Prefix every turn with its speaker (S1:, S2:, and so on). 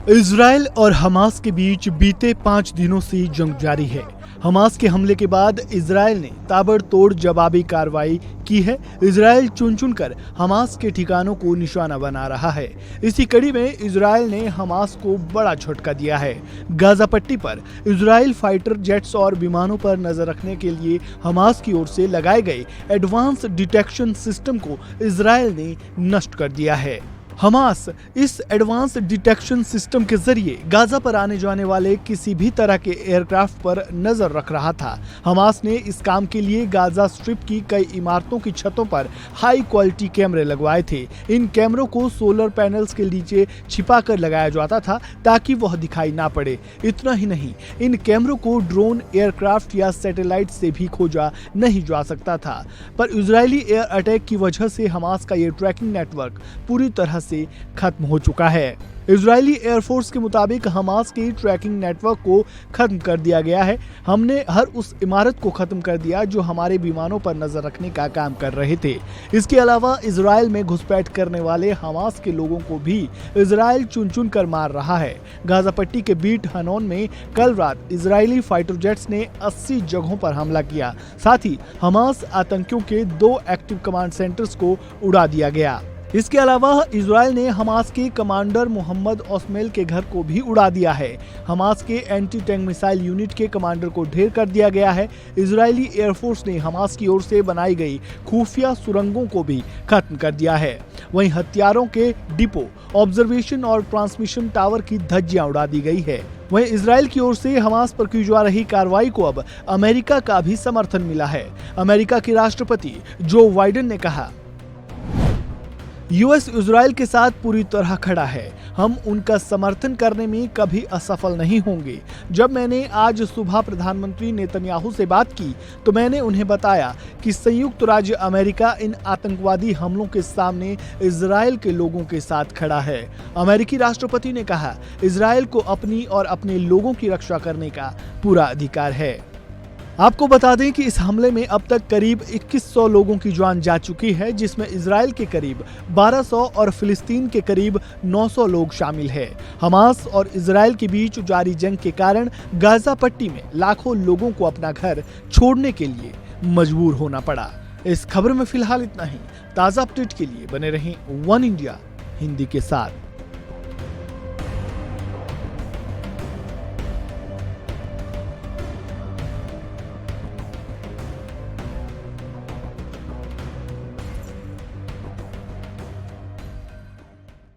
S1: Israel और Hamas के बीच बीते 5 दिनों से जंग जारी है। हमास के हमले के बाद इजराइल ने ताबड़तोड़ जवाबी कार्रवाई की है। इजराइल चुन चुनकर हमास के ठिकानों को निशाना बना रहा है। इसी कड़ी में इजराइल ने हमास को बड़ा झटका दिया है। गाजा पट्टी पर इजराइल फाइटर जेट्स और विमानों पर नजर रखने के लिए हमास की ओर से लगाए गए एडवांस डिटेक्शन सिस्टम को इजराइल ने नष्ट कर दिया है। हमास इस एडवांस डिटेक्शन सिस्टम के जरिए गाजा पर आने जाने वाले किसी भी तरह के एयरक्राफ्ट पर नजर रख रहा था। हमास ने इस काम के लिए गाजा स्ट्रिप की कई इमारतों की छतों पर हाई क्वालिटी कैमरे लगवाए थे। इन कैमरों को सोलर पैनल्स के नीचे छिपाकर लगाया जाता था ताकि वह दिखाई ना पड़े। इतना ही नहीं, इन कैमरों को ड्रोन, एयरक्राफ्ट या सैटेलाइट से भी खोजा नहीं जा सकता था। पर इजरायली एयर अटैक की वजह से हमास का ये ट्रैकिंग नेटवर्क पूरी तरह से खत्म हो चुका है। इजरायली एयरफोर्स के मुताबिक हमास के ट्रैकिंग नेटवर्क को खत्म कर दिया गया है। हमने हर उस इमारत को खत्म कर दिया जो हमारे विमानों पर नजर रखने का काम कर रहे थे। इसके अलावा इजराइल में घुसपैठ करने वाले हमास के लोगों को भी इजराइल चुन चुन कर मार रहा है। गाजा पट्टी के बीट हनोन में कल रात इजरायली फाइटर जेट्स ने 80 जगहों पर हमला किया। साथ ही हमास आतंकियों के 2 एक्टिव कमांड सेंटर्स को उड़ा दिया गया। इसके अलावा इजराइल ने हमास के कमांडर मोहम्मद ओस्मेल के घर को भी उड़ा दिया है। हमास के एंटी टैंक मिसाइल यूनिट के कमांडर को ढेर कर दिया गया है। इजरायली एयरफोर्स ने हमास की ओर से बनाई गई खुफिया सुरंगों को भी खत्म कर दिया है। वहीं हथियारों के डिपो, ऑब्जर्वेशन और ट्रांसमिशन टावर की धज्जियां उड़ा दी गई है। वहीं इजराइल की ओर से हमास पर की जा रही कार्रवाई को अब अमेरिका का भी समर्थन मिला है। अमेरिका के राष्ट्रपति जो बाइडेन ने कहा, यूएस इजराइल के साथ पूरी तरह खड़ा है। हम उनका समर्थन करने में कभी असफल नहीं होंगे। जब मैंने आज सुबह प्रधानमंत्री नेतन्याहू से बात की तो मैंने उन्हें बताया कि संयुक्त राज्य अमेरिका इन आतंकवादी हमलों के सामने इजराइल के लोगों के साथ खड़ा है। अमेरिकी राष्ट्रपति ने कहा, इजराइल को अपनी और अपने लोगों की रक्षा करने का पूरा अधिकार है। आपको बता दें कि इस हमले में अब तक करीब 2100 लोगों की जान जा चुकी है, जिसमें इजराइल के करीब 1200 और फिलिस्तीन के करीब 900 लोग शामिल हैं। हमास और इजराइल के बीच जारी जंग के कारण गाजा पट्टी में लाखों लोगों को अपना घर छोड़ने के लिए मजबूर होना पड़ा। इस खबर में फिलहाल इतना ही। ताज़ा अपडेट के लिए बने रहें वन इंडिया हिंदी के साथ।